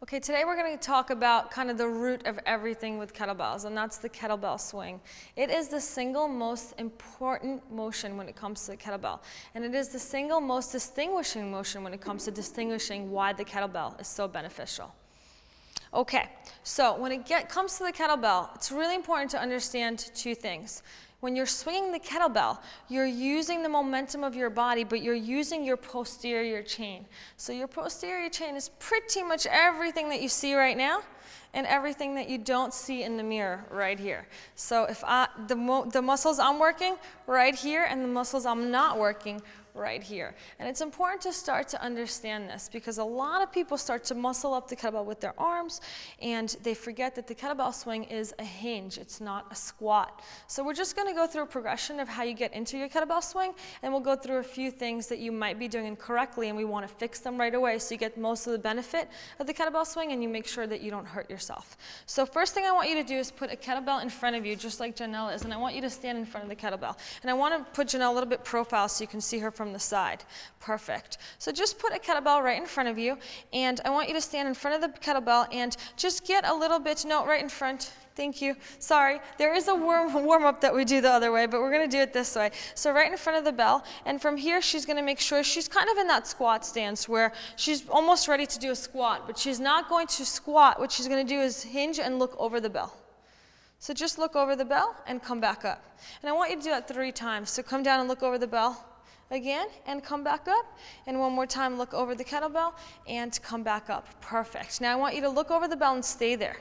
Okay, today we're going to talk about kind of the root of everything with kettlebells, and that's the kettlebell swing. It is the single most important motion when it comes to the kettlebell, and it is the single most distinguishing motion when it comes to distinguishing why the kettlebell is so beneficial. Okay, so when it comes to the kettlebell, it's really important to understand two things. When you're swinging the kettlebell, you're using the momentum of your body, but you're using your posterior chain. So your posterior chain is pretty much everything that you see right now and everything that you don't see in the mirror right here. So if the muscles I'm working right here and the muscles I'm not working right here. And it's important to start to understand this because a lot of people start to muscle up the kettlebell with their arms and they forget that the kettlebell swing is a hinge, it's not a squat. So we're just going to go through a progression of how you get into your kettlebell swing, and we'll go through a few things that you might be doing incorrectly and we want to fix them right away so you get most of the benefit of the kettlebell swing and you make sure that you don't hurt yourself. So first thing I want you to do is put a kettlebell in front of you just like Janelle is, and I want you to stand in front of the kettlebell. And I want to put Janelle a little bit profile so you can see her from the side. Perfect. So just put a kettlebell right in front of you, and I want you to stand in front of the kettlebell and just get a little bit, no, right in front. Thank you. Sorry, there is a warm-up that we do the other way, but we're going to do it this way. So right in front of the bell, and from here she's going to make sure she's kind of in that squat stance where she's almost ready to do a squat, but she's not going to squat. What she's going to do is hinge and look over the bell. So just look over the bell and come back up. And I want you to do that 3 times. So come down and look over the bell again and come back up, and one more time look over the kettlebell and come back up. Perfect. Now I want you to look over the bell and stay there.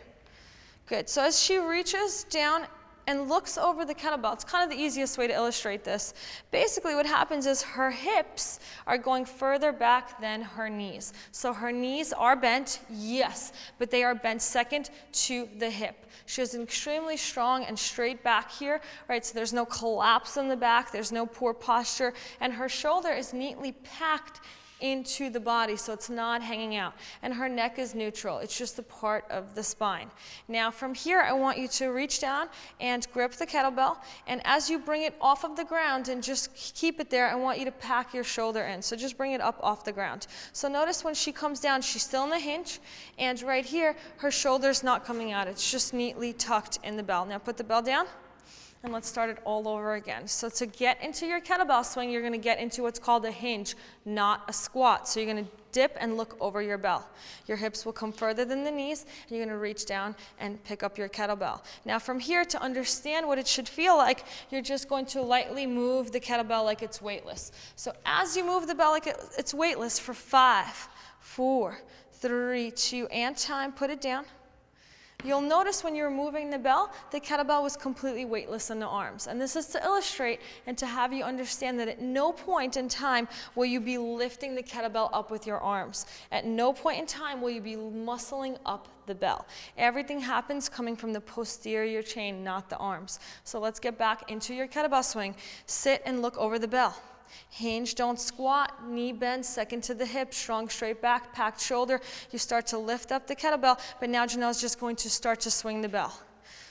Good. So as she reaches down and looks over the kettlebell, it's kind of the easiest way to illustrate this. Basically what happens is her hips are going further back than her knees. So her knees are bent, yes, but they are bent second to the hip. She has an extremely strong and straight back here, right? So there's no collapse in the back, there's no poor posture, and her shoulder is neatly packed into the body, so it's not hanging out. And her neck is neutral. It's just a part of the spine. Now from here, I want you to reach down and grip the kettlebell, and as you bring it off of the ground and just keep it there, I want you to pack your shoulder in. So just bring it up off the ground. So notice when she comes down, she's still in the hinge, and right here, her shoulder's not coming out. It's just neatly tucked in the bell. Now put the bell down. And let's start it all over again. So to get into your kettlebell swing, you're going to get into what's called a hinge, not a squat. So you're going to dip and look over your bell. Your hips will come further than the knees, and you're going to reach down and pick up your kettlebell. Now from here, to understand what it should feel like, you're just going to lightly move the kettlebell like it's weightless. So as you move the bell like it's weightless for 5, 4, 3, 2, and time, put it down. You'll notice when you're moving the bell, the kettlebell was completely weightless in the arms. And this is to illustrate and to have you understand that at no point in time will you be lifting the kettlebell up with your arms. At no point in time will you be muscling up the bell. Everything happens coming from the posterior chain, not the arms. So let's get back into your kettlebell swing. Sit and look over the bell. Hinge, don't squat, knee bend, second to the hip, strong straight back, packed shoulder. You start to lift up the kettlebell, but now Janelle's just going to start to swing the bell.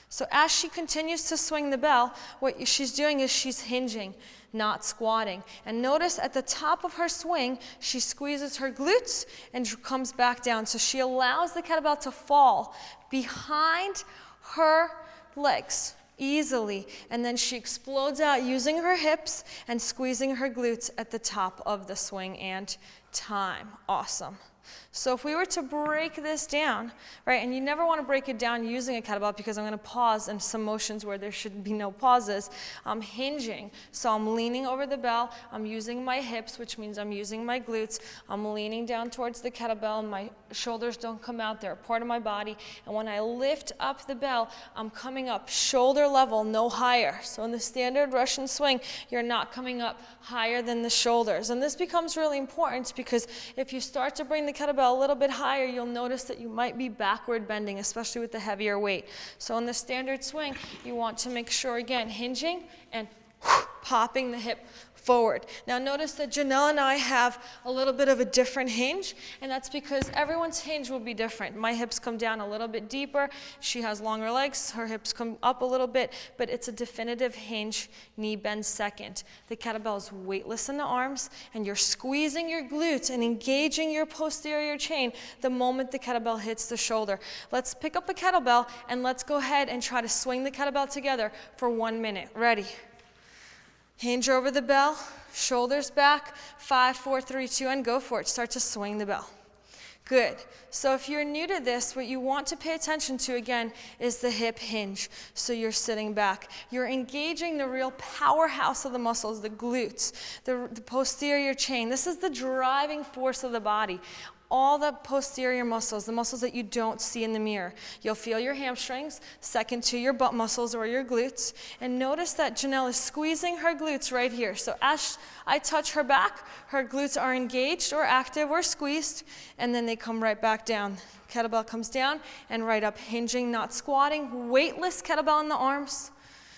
So as she continues to swing the bell, what she's doing is she's hinging, not squatting. And notice at the top of her swing, she squeezes her glutes and comes back down. So she allows the kettlebell to fall behind her legs easily, and then she explodes out using her hips and squeezing her glutes at the top of the swing, and time. Awesome. So if we were to break this down, right, and you never want to break it down using a kettlebell because I'm going to pause in some motions where there should be no pauses. I'm hinging, so I'm leaning over the bell, I'm using my hips, which means I'm using my glutes, I'm leaning down towards the kettlebell, my shoulders don't come out, they're a part of my body, and when I lift up the bell, I'm coming up shoulder level, no higher. So in the standard Russian swing, you're not coming up higher than the shoulders, and this becomes really important because if you start to bring the kettlebell a little bit higher, you'll notice that you might be backward bending, especially with the heavier weight. So in the standard swing, you want to make sure, again, hinging and popping the hip forward. Now notice that Janelle and I have a little bit of a different hinge, and that's because everyone's hinge will be different. My hips come down a little bit deeper. She has longer legs. Her hips come up a little bit, but it's a definitive hinge, knee bend second. The kettlebell is weightless in the arms, and you're squeezing your glutes and engaging your posterior chain the moment the kettlebell hits the shoulder. Let's pick up the kettlebell, and let's go ahead and try to swing the kettlebell together for 1 minute. Ready? Hinge over the bell, shoulders back, 5, 4, 3, 2, and go for it. Start to swing the bell. Good. So if you're new to this, what you want to pay attention to again is the hip hinge. So you're sitting back. You're engaging the real powerhouse of the muscles, the glutes, the posterior chain. This is the driving force of the body. All the posterior muscles, the muscles that you don't see in the mirror. You'll feel your hamstrings, second to your butt muscles or your glutes. And notice that Janelle is squeezing her glutes right here. So as I touch her back, her glutes are engaged or active or squeezed, and then they come right back down. Kettlebell comes down and right up, hinging, not squatting. Weightless kettlebell in the arms.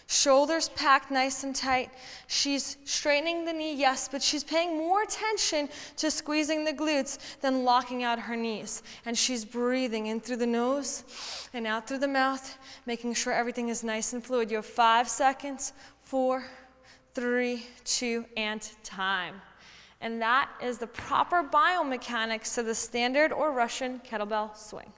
Shoulders packed nice and tight. She's straightening the knee, yes, but she's paying more attention to squeezing the glutes than locking out her knees. And she's breathing in through the nose and out through the mouth, making sure everything is nice and fluid. You have 5 seconds, 4, 3, 2, and time. And that is the proper biomechanics to the standard or Russian kettlebell swing.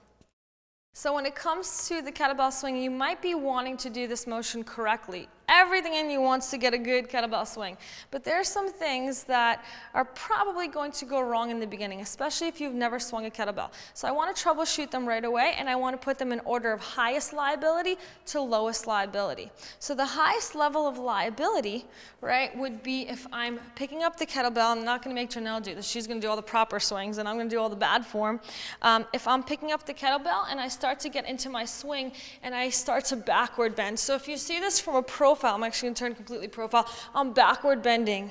So when it comes to the kettlebell swing, you might be wanting to do this motion correctly. Everything in you wants to get a good kettlebell swing. But there are some things that are probably going to go wrong in the beginning, especially if you've never swung a kettlebell. So I want to troubleshoot them right away, and I want to put them in order of highest liability to lowest liability. So the highest level of liability, right, would be if I'm picking up the kettlebell. I'm not going to make Janelle do this. She's going to do all the proper swings, and I'm going to do all the bad form. If I'm picking up the kettlebell and I start to get into my swing and I start to backward bend. So if you see this from a profile, I'm actually going to turn completely profile. I'm backward bending,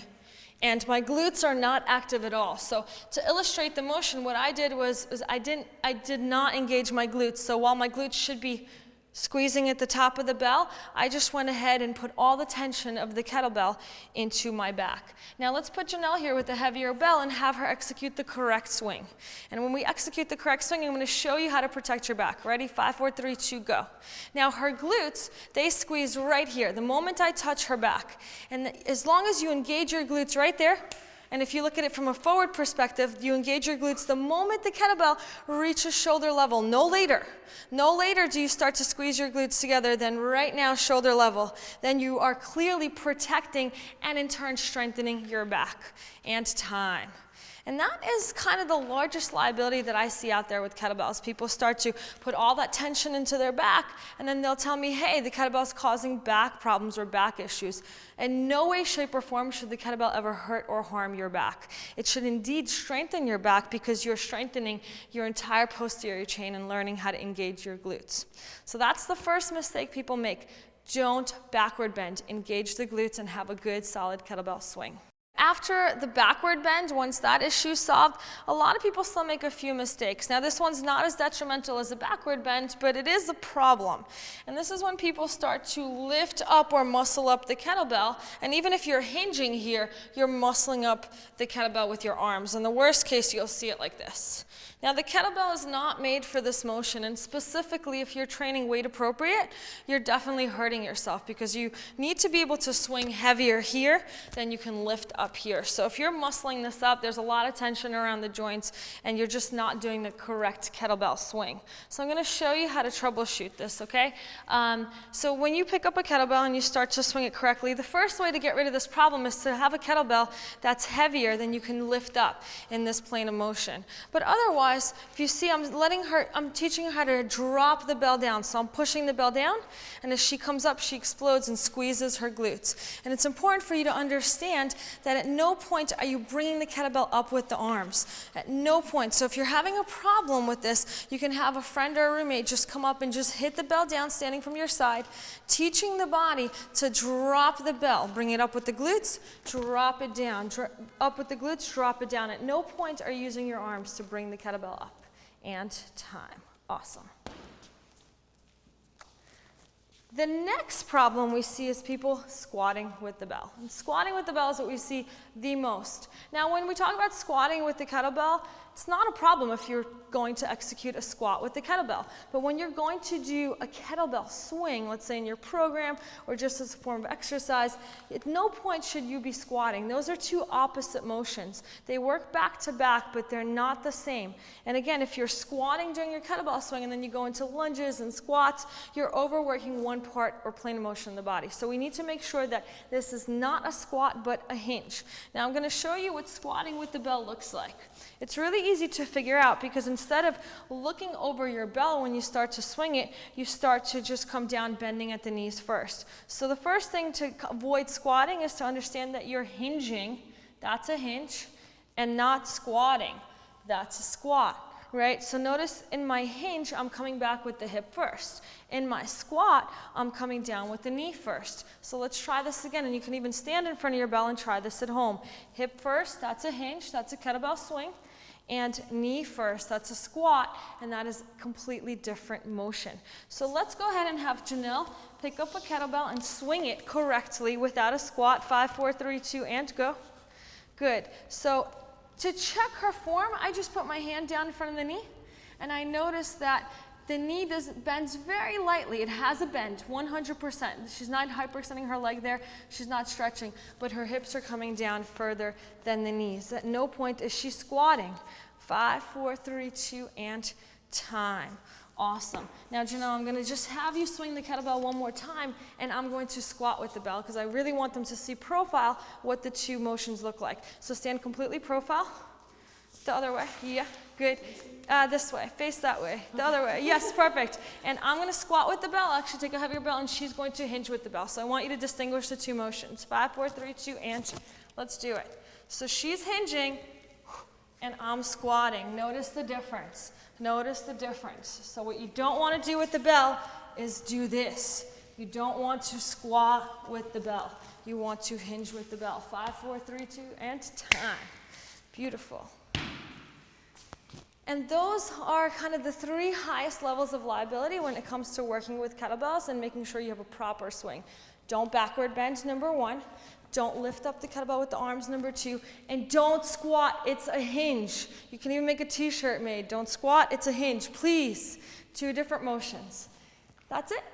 and my glutes are not active at all. So to illustrate the motion, what I did was I did not engage my glutes. So while my glutes should be squeezing at the top of the bell, I just went ahead and put all the tension of the kettlebell into my back. Now let's put Janelle here with the heavier bell and have her execute the correct swing. And when we execute the correct swing, I'm going to show you how to protect your back. Ready? 5, 4, 3, 2, go. Now her glutes, they squeeze right here the moment I touch her back. And as long as you engage your glutes right there, and if you look at it from a forward perspective, you engage your glutes the moment the kettlebell reaches shoulder level, no later. No later do you start to squeeze your glutes together than right now, shoulder level. Then you are clearly protecting and in turn strengthening your back. And time. And that is kind of the largest liability that I see out there with kettlebells. People start to put all that tension into their back, and then they'll tell me, hey, the kettlebell's causing back problems or back issues. In no way, shape, or form should the kettlebell ever hurt or harm your back. It should indeed strengthen your back because you're strengthening your entire posterior chain and learning how to engage your glutes. So that's the first mistake people make. Don't backward bend. Engage the glutes and have a good, solid kettlebell swing. After the backward bend, once that issue is solved, a lot of people still make a few mistakes. Now this one's not as detrimental as the backward bend, but it is a problem. And this is when people start to lift up or muscle up the kettlebell, and even if you're hinging here, you're muscling up the kettlebell with your arms. In the worst case, you'll see it like this. Now the kettlebell is not made for this motion, and specifically if you're training weight appropriate, you're definitely hurting yourself because you need to be able to swing heavier here than you can lift up here. So if you're muscling this up, there's a lot of tension around the joints and you're just not doing the correct kettlebell swing. So I'm going to show you how to troubleshoot this, okay? So when you pick up a kettlebell and you start to swing it correctly, the first way to get rid of this problem is to have a kettlebell that's heavier than you can lift up in this plane of motion. But otherwise, if you see, I'm teaching her how to drop the bell down. So I'm pushing the bell down, and as she comes up, she explodes and squeezes her glutes. And it's important for you to understand that at no point are you bringing the kettlebell up with the arms. At no point. So if you're having a problem with this, you can have a friend or a roommate just come up and just hit the bell down standing from your side, teaching the body to drop the bell. Bring it up with the glutes, drop it down. Up with the glutes, drop it down. At no point are you using your arms to bring the kettlebell up. And time. Awesome. The next problem we see is people squatting with the bell. And squatting with the bell is what we see the most. Now, when we talk about squatting with the kettlebell, it's not a problem if you're going to execute a squat with the kettlebell. But when you're going to do a kettlebell swing, let's say in your program or just as a form of exercise, at no point should you be squatting. Those are two opposite motions. They work back to back, but they're not the same. And again, if you're squatting during your kettlebell swing and then you go into lunges and squats, you're overworking one part or plane of motion in the body. So we need to make sure that this is not a squat, but a hinge. Now I'm going to show you what squatting with the bell looks like. It's really easy to figure out because instead of looking over your bell when you start to swing it, you start to just come down bending at the knees first. So the first thing to avoid squatting is to understand that you're hinging, that's a hinge, and not squatting, that's a squat. Right? So notice in my hinge, I'm coming back with the hip first. In my squat, I'm coming down with the knee first. So let's try this again, and you can even stand in front of your bell and try this at home. Hip first, that's a hinge, that's a kettlebell swing. And knee first, that's a squat, and that is a completely different motion. So let's go ahead and have Janelle pick up a kettlebell and swing it correctly without a squat. 5, 4, 3, 2, and go. Good. So to check her form, I just put my hand down in front of the knee, and I notice that the knee bends very lightly. It has a bend, 100%. She's not hyperextending her leg there. She's not stretching, but her hips are coming down further than the knees. At no point is she squatting. 5, 4, 3, 2, and time. Awesome. Now, Janelle, I'm going to just have you swing the kettlebell one more time, and I'm going to squat with the bell because I really want them to see profile what the two motions look like. So stand completely profile. The other way. Yeah, good. This way. Face that way. The other way. Yes, perfect. And I'm going to squat with the bell. Actually, take a heavier bell, and she's going to hinge with the bell. So I want you to distinguish the two motions. 5, 4, 3, 2, and let's do it. So she's hinging, and I'm squatting. Notice the difference. Notice the difference. So what you don't want to do with the bell is do this. You don't want to squat with the bell. You want to hinge with the bell. 5, 4, 3, 2, and time. Beautiful. And those are kind of the 3 highest levels of liability when it comes to working with kettlebells and making sure you have a proper swing. Don't backward bend, number 1. Don't lift up the kettlebell with the arms, number 2. And don't squat, it's a hinge. You can even make a t-shirt made. Don't squat, it's a hinge. Please, 2 different motions. That's it.